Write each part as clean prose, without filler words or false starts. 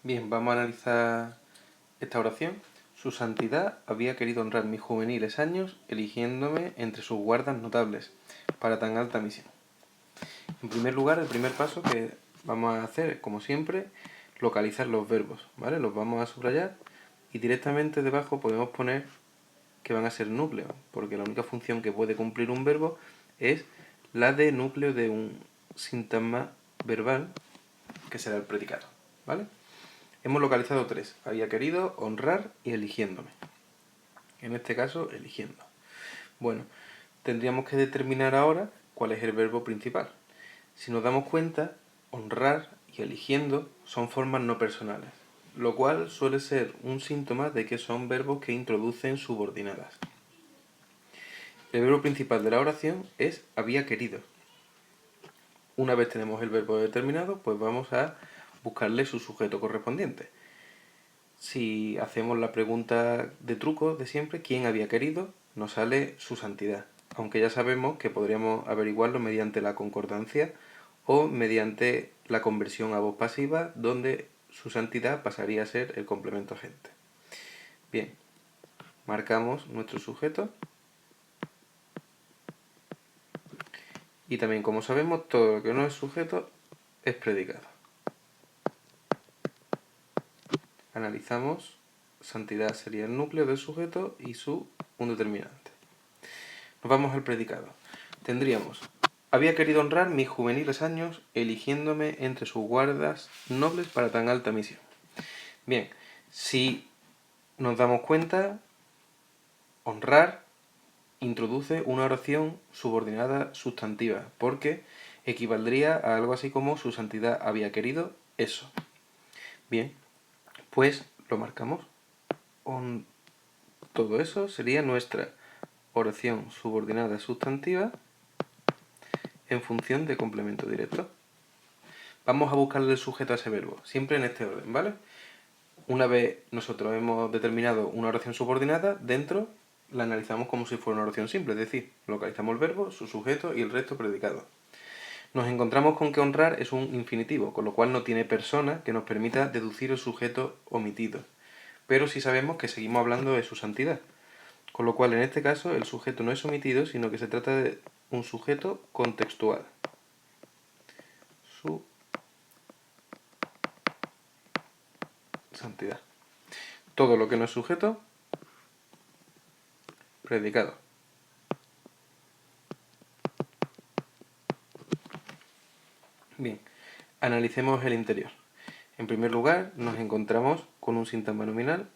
Bien, vamos a analizar esta oración. Su santidad había querido honrar mis juveniles años, eligiéndome entre sus guardas notables para tan alta misión. En primer lugar, el primer paso que vamos a hacer, como siempre, localizar los verbos, ¿vale? Los vamos a subrayar y directamente debajo podemos poner que van a ser núcleos, porque la única función que puede cumplir un verbo es la de núcleo de un sintagma verbal, que será el predicado, ¿vale? Hemos localizado tres: había querido, honrar y eligiéndome. En este caso, eligiendo. Bueno, tendríamos que determinar ahora cuál es el verbo principal. Si nos damos cuenta, honrar y eligiendo son formas no personales, lo cual suele ser un síntoma de que son verbos que introducen subordinadas. El verbo principal de la oración es había querido. Una vez tenemos el verbo determinado, pues vamos a buscarle su sujeto correspondiente. Si hacemos la pregunta de truco de siempre, ¿quién había querido?, nos sale su santidad, aunque ya sabemos que podríamos averiguarlo mediante la concordancia o mediante la conversión a voz pasiva, donde su santidad pasaría a ser el complemento agente. Bien, marcamos nuestro sujeto y también, como sabemos, todo lo que no es sujeto es predicado. Analizamos, santidad sería el núcleo del sujeto y un determinante. Nos vamos al predicado. Tendríamos: había querido honrar mis juveniles años, eligiéndome entre sus guardas nobles para tan alta misión. Bien, si nos damos cuenta, honrar introduce una oración subordinada sustantiva, porque equivaldría a algo así como su santidad había querido eso. Bien, pues lo marcamos. Todo eso sería nuestra oración subordinada sustantiva en función de complemento directo. Vamos a buscarle el sujeto a ese verbo, siempre en este orden, ¿vale? Una vez nosotros hemos determinado una oración subordinada, dentro la analizamos como si fuera una oración simple, es decir, localizamos el verbo, su sujeto y el resto predicado. Nos encontramos con que honrar es un infinitivo, con lo cual no tiene persona que nos permita deducir el sujeto omitido. Pero sí sabemos que seguimos hablando de su santidad. Con lo cual, en este caso, el sujeto no es omitido, sino que se trata de un sujeto contextual. Su santidad. Todo lo que no es sujeto, predicado. Bien, analicemos el interior. En primer lugar, nos encontramos con un sintagma nominal,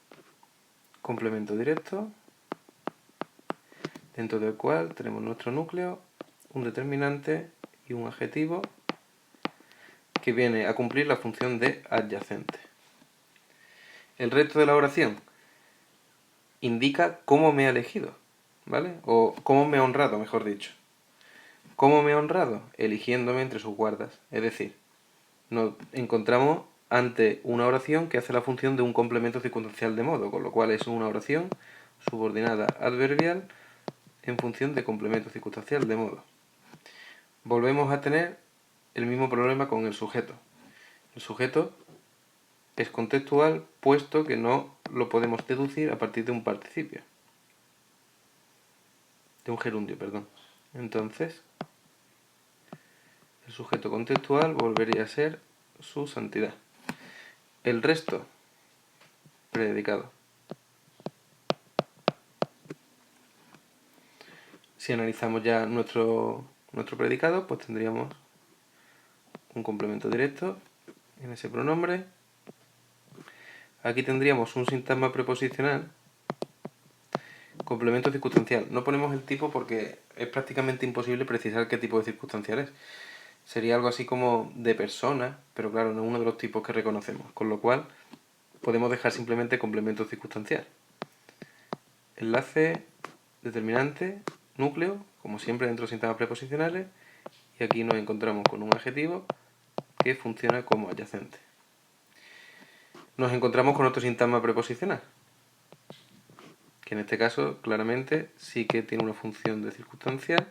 complemento directo, dentro del cual tenemos nuestro núcleo, un determinante y un adjetivo que viene a cumplir la función de adyacente. El resto de la oración indica cómo me ha elegido, ¿vale? O cómo me ha honrado, mejor dicho. ¿Cómo me ha honrado? Eligiéndome entre sus guardas. Es decir, nos encontramos ante una oración que hace la función de un complemento circunstancial de modo, con lo cual es una oración subordinada adverbial en función de complemento circunstancial de modo. Volvemos a tener el mismo problema con el sujeto. El sujeto es contextual, puesto que no lo podemos deducir a partir de un participio. De un gerundio, perdón. Entonces, el sujeto contextual volvería a ser su santidad. El resto, predicado. Si analizamos ya nuestro predicado, pues tendríamos un complemento directo en ese pronombre. Aquí tendríamos un sintagma preposicional, complemento circunstancial. No ponemos el tipo porque es prácticamente imposible precisar qué tipo de circunstancial es. Sería algo así como de persona, pero claro, no es uno de los tipos que reconocemos, con lo cual podemos dejar simplemente complemento circunstancial. Enlace, determinante, núcleo, como siempre dentro de sintagmas preposicionales, y aquí nos encontramos con un adjetivo que funciona como adyacente. Nos encontramos con otro sintagma preposicional, que en este caso claramente sí que tiene una función de circunstancial,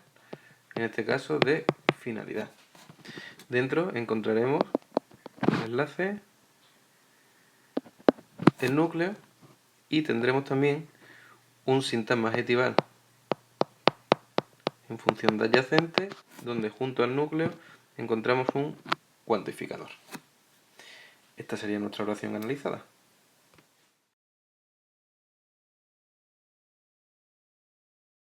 en este caso de finalidad. Dentro encontraremos el enlace el núcleo y tendremos también un sintagma adjetival en función de adyacente, donde junto al núcleo encontramos un cuantificador. Esta sería nuestra oración analizada.